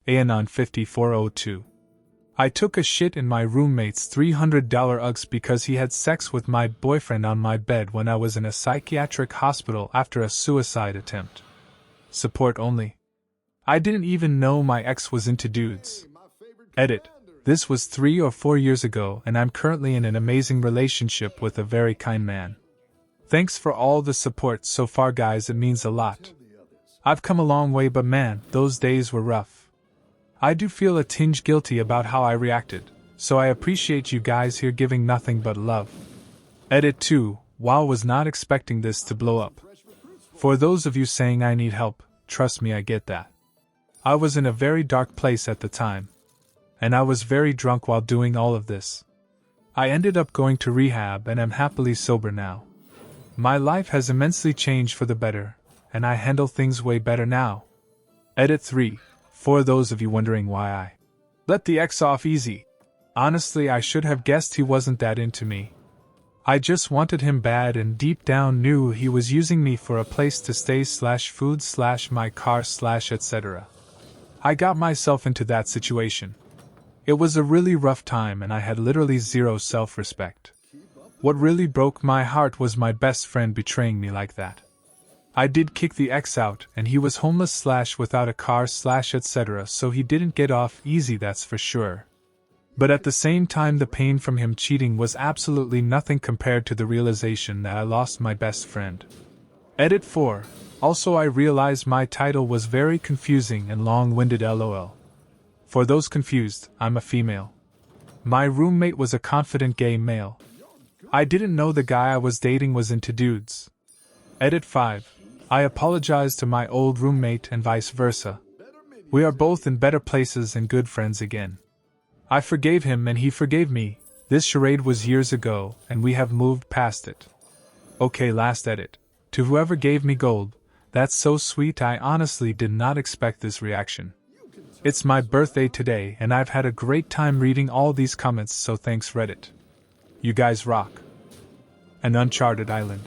Anon 5402. I took a shit in my roommate's $300 Uggs because he had sex with my boyfriend on my bed when I was in a psychiatric hospital after a suicide attempt. Support only. I didn't even know my ex was into dudes. Edit. This was 3 or 4 years ago and I'm currently in an amazing relationship with a very kind man. Thanks for all the support so far guys, it means a lot. I've come a long way but man, those days were rough. I do feel a tinge guilty about how I reacted, so I appreciate you guys here giving nothing but love. Edit 2. Wow, was not expecting this to blow up. For those of you saying I need help, trust me, I get that. I was in a very dark place at the time. And I was very drunk while doing all of this. I ended up going to rehab and am happily sober now. My life has immensely changed for the better, and I handle things way better now. Edit 3. For those of you wondering why I let the ex off easy. Honestly, I should have guessed he wasn't that into me. I just wanted him bad and deep down knew he was using me for a place to stay / food / my car / etc. I got myself into that situation. It was a really rough time and I had literally zero self-respect. What really broke my heart was my best friend betraying me like that. I did kick the ex out and he was homeless / without a car / etc. so he didn't get off easy, that's for sure. But at the same time the pain from him cheating was absolutely nothing compared to the realization that I lost my best friend. Edit 4. Also I realized my title was very confusing and long-winded lol. For those confused, I'm a female. My roommate was a confident gay male. I didn't know the guy I was dating was into dudes. Edit 5. I apologize to my old roommate and vice versa. We are both in better places and good friends again. I forgave him and he forgave me. This charade was years ago and we have moved past it. Okay, last edit. To whoever gave me gold, that's so sweet. I honestly did not expect this reaction. It's my birthday today and I've had a great time reading all these comments, so thanks Reddit. You guys rock. An uncharted island.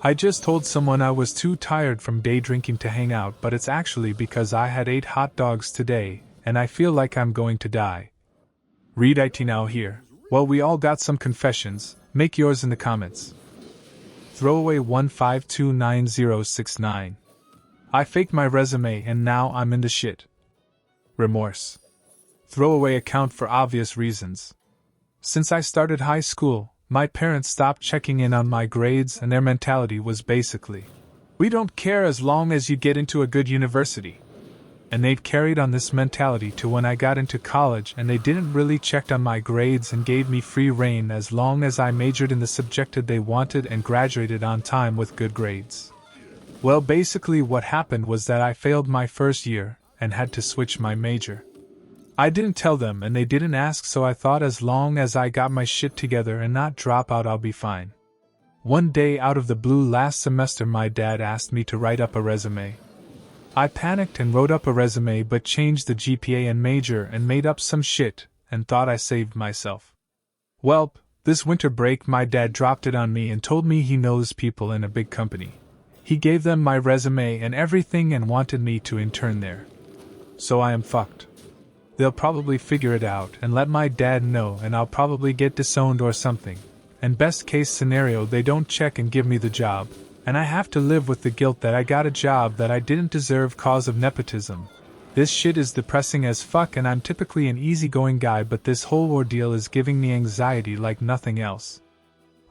I just told someone I was too tired from day drinking to hang out, but it's actually because I had 8 hot dogs today and I feel like I'm going to die. ReadIT now here. Well, we all got some confessions, make yours in the comments. Throwaway 1529069. I faked my resume and now I'm in the shit. Remorse. Throwaway account for obvious reasons. Since I started high school, my parents stopped checking in on my grades and their mentality was basically, we don't care as long as you get into a good university. And they've carried on this mentality to when I got into college and they didn't really check on my grades and gave me free rein as long as I majored in the subject they wanted and graduated on time with good grades. Well, basically what happened was that I failed my first year and had to switch my major. I didn't tell them and they didn't ask, so I thought as long as I got my shit together and not drop out I'll be fine. One day out of the blue last semester my dad asked me to write up a resume. I panicked and wrote up a resume but changed the GPA and major and made up some shit and thought I saved myself. Welp, this winter break my dad dropped it on me and told me he knows people in a big company. He gave them my resume and everything and wanted me to intern there. So I am fucked. They'll probably figure it out and let my dad know and I'll probably get disowned or something. And best case scenario they don't check and give me the job, and I have to live with the guilt that I got a job that I didn't deserve cause of nepotism. This shit is depressing as fuck and I'm typically an easygoing guy, but this whole ordeal is giving me anxiety like nothing else.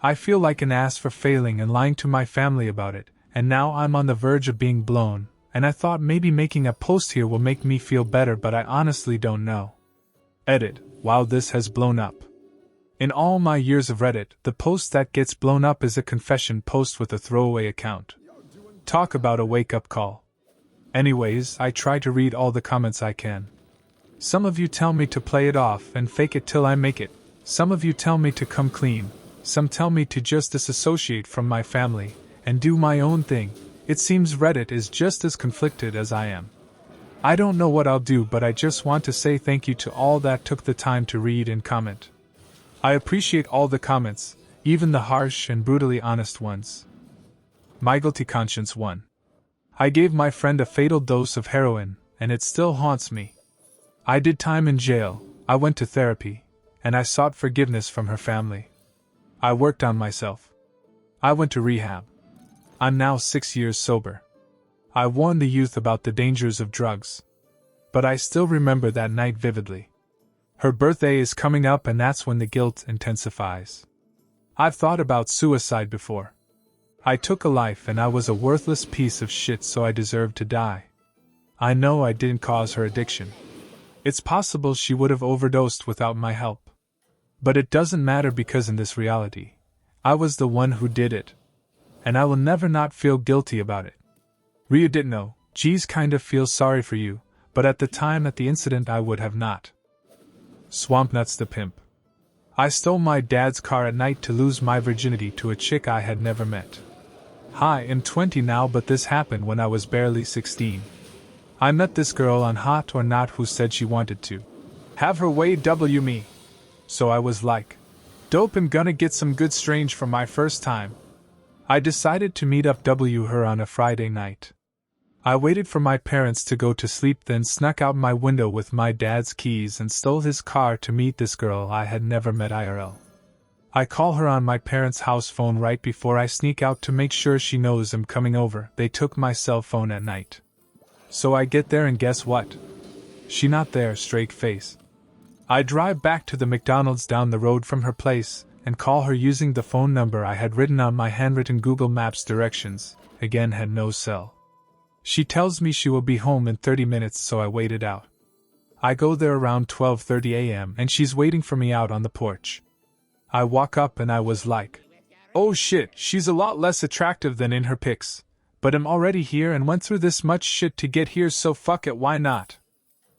I feel like an ass for failing and lying to my family about it, and now I'm on the verge of being blown. And I thought maybe making a post here will make me feel better, but I honestly don't know. Edit. Wow, this has blown up. In all my years of Reddit, the post that gets blown up is a confession post with a throwaway account. Talk about a wake-up call. Anyways, I try to read all the comments I can. Some of you tell me to play it off and fake it till I make it. Some of you tell me to come clean. Some tell me to just disassociate from my family and do my own thing. It seems Reddit is just as conflicted as I am. I don't know what I'll do, but I just want to say thank you to all that took the time to read and comment. I appreciate all the comments, even the harsh and brutally honest ones. My guilty conscience 1. I gave my friend a fatal dose of heroin, and it still haunts me. I did time in jail, I went to therapy, and I sought forgiveness from her family. I worked on myself. I went to rehab. I'm now 6 years sober. I warned the youth about the dangers of drugs. But I still remember that night vividly. Her birthday is coming up and that's when the guilt intensifies. I've thought about suicide before. I took a life and I was a worthless piece of shit, so I deserved to die. I know I didn't cause her addiction. It's possible she would have overdosed without my help. But it doesn't matter because in this reality, I was the one who did it. And I will never not feel guilty about it. ReadIT no, geez, kind of feel sorry for you, but at the time at the incident I would have not. Swampnuts the pimp. I stole my dad's car at night to lose my virginity to a chick I had never met. Hi, I'm 20 now, but this happened when I was barely 16. I met this girl on Hot or Not who said she wanted to have her way W me. So I was like, dope, I'm gonna get some good strange for my first time. I decided to meet up W her on a Friday night. I waited for my parents to go to sleep, then snuck out my window with my dad's keys and stole his car to meet this girl I had never met IRL. I call her on my parents' house phone right before I sneak out to make sure she knows I'm coming over. They took my cell phone at night. So I get there and guess what? She not there, straight face. I drive back to the McDonald's down the road from her place and call her using the phone number I had written on my handwritten Google Maps directions, again had no cell. She tells me she will be home in 30 minutes, so I waited out. I go there around 12:30 a.m. and she's waiting for me out on the porch. I walk up and I was like, oh shit, she's a lot less attractive than in her pics, but I'm already here and went through this much shit to get here, so fuck it, why not?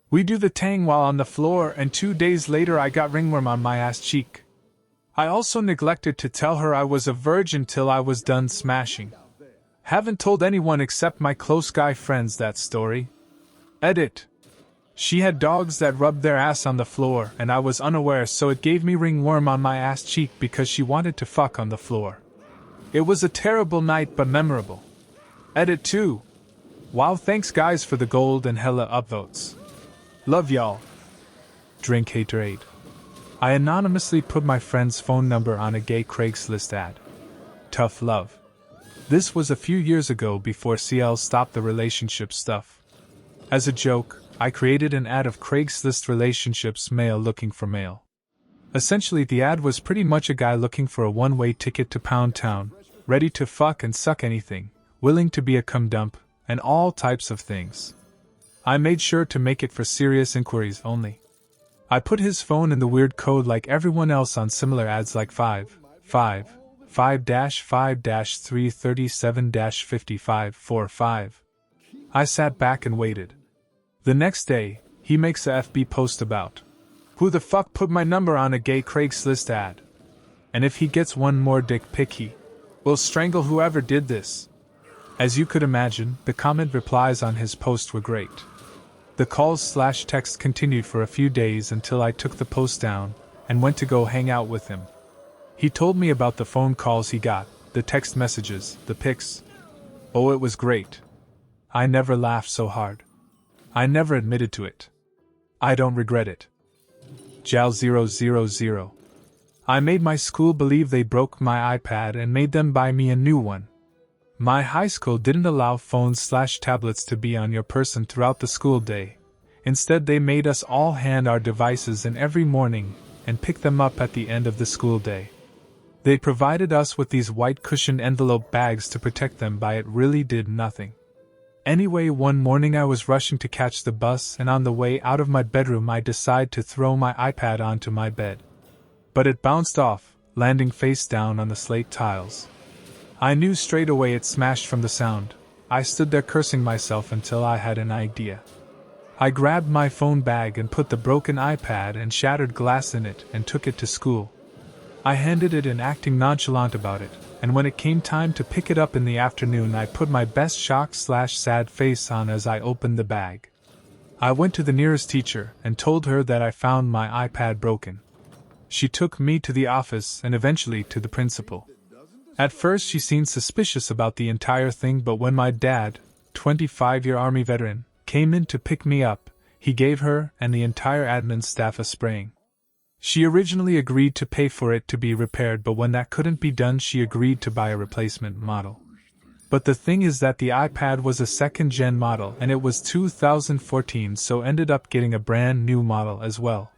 We do the tang while on the floor, and 2 days later I got ringworm on my ass cheek. I also neglected to tell her I was a virgin till I was done smashing. Haven't told anyone except my close guy friends that story. Edit. She had dogs that rubbed their ass on the floor and I was unaware, so it gave me ringworm on my ass cheek because she wanted to fuck on the floor. It was a terrible night but memorable. Edit 2. Wow, thanks guys for the gold and hella upvotes. Love y'all. Drink Haterade. I anonymously put my friend's phone number on a gay Craigslist ad. Tough love. This was a few years ago before CL stopped the relationship stuff. As a joke, I created an ad of Craigslist relationships, male looking for male. Essentially, the ad was pretty much a guy looking for a one-way ticket to Pound Town, ready to fuck and suck anything, willing to be a cum dump, and all types of things. I made sure to make it for serious inquiries only. I put his phone in the weird code like everyone else on similar ads like 5-5-5-337-5545. I sat back and waited. The next day, he makes a FB post about, who the fuck put my number on a gay Craigslist ad? And if he gets one more dick pic, he will strangle whoever did this. As you could imagine, the comment replies on his post were great. The calls/texts continued for a few days until I took the post down and went to go hang out with him. He told me about the phone calls he got, the text messages, the pics. Oh, it was great. I never laughed so hard. I never admitted to it. I don't regret it. Jal000. I made my school believe they broke my iPad and made them buy me a new one. My high school didn't allow phones/tablets to be on your person throughout the school day. Instead, they made us all hand our devices in every morning and pick them up at the end of the school day. They provided us with these white cushioned envelope bags to protect them, but it really did nothing. Anyway, one morning I was rushing to catch the bus, and on the way out of my bedroom I decided to throw my iPad onto my bed. But it bounced off, landing face down on the slate tiles. I knew straight away it smashed from the sound. I stood there cursing myself until I had an idea. I grabbed my phone bag and put the broken iPad and shattered glass in it and took it to school. I handed it in, acting nonchalant about it, and when it came time to pick it up in the afternoon I put my best shocked/sad face on as I opened the bag. I went to the nearest teacher and told her that I found my iPad broken. She took me to the office and eventually to the principal. At first she seemed suspicious about the entire thing, but when my dad, 25-year Army veteran, came in to pick me up, he gave her and the entire admin staff a spraying. She originally agreed to pay for it to be repaired, but when that couldn't be done, she agreed to buy a replacement model. But the thing is that the iPad was a second-gen model and it was 2014, so ended up getting a brand new model as well.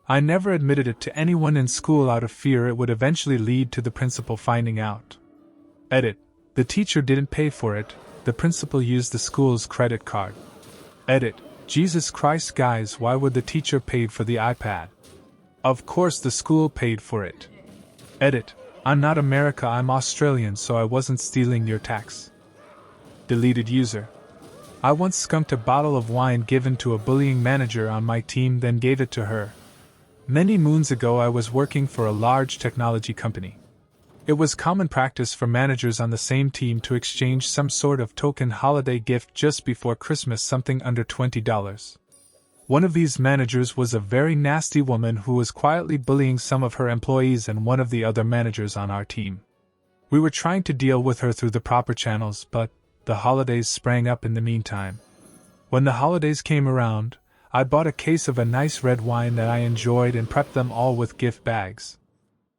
I never admitted it to anyone in school out of fear it would eventually lead to the principal finding out. Edit. The teacher didn't pay for it, the principal used the school's credit card. Edit. Jesus Christ guys, why would the teacher pay for the iPad? Of course the school paid for it. Edit. I'm not America, I'm Australian, so I wasn't stealing your tax. Deleted user. I once skunked a bottle of wine given to a bullying manager on my team, then gave it to her. Many moons ago I was working for a large technology company. It was common practice for managers on the same team to exchange some sort of token holiday gift just before Christmas, something under $20. One of these managers was a very nasty woman who was quietly bullying some of her employees and one of the other managers on our team. We were trying to deal with her through the proper channels, but the holidays sprang up in the meantime. When the holidays came around, I bought a case of a nice red wine that I enjoyed and prepped them all with gift bags.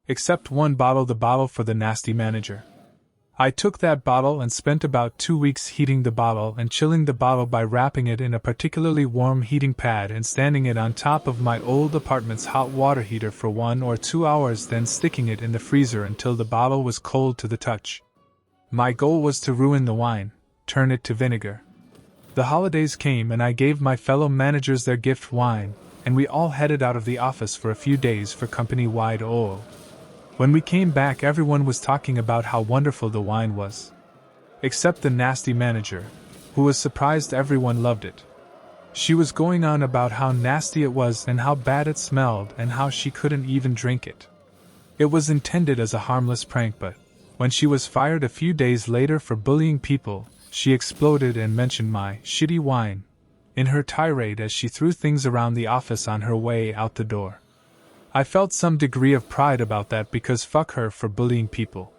Except one bottle, the bottle for the nasty manager. I took that bottle and spent about 2 weeks heating the bottle and chilling the bottle by wrapping it in a particularly warm heating pad and standing it on top of my old apartment's hot water heater for 1 or 2 hours, then sticking it in the freezer until the bottle was cold to the touch. My goal was to ruin the wine, turn it to vinegar. The holidays came and I gave my fellow managers their gift wine, and we all headed out of the office for a few days for company-wide OO. When we came back, everyone was talking about how wonderful the wine was. Except the nasty manager, who was surprised everyone loved it. She was going on about how nasty it was and how bad it smelled and how she couldn't even drink it. It was intended as a harmless prank, but when she was fired a few days later for bullying people, she exploded and mentioned my shitty wine in her tirade as she threw things around the office on her way out the door. I felt some degree of pride about that because fuck her for bullying people.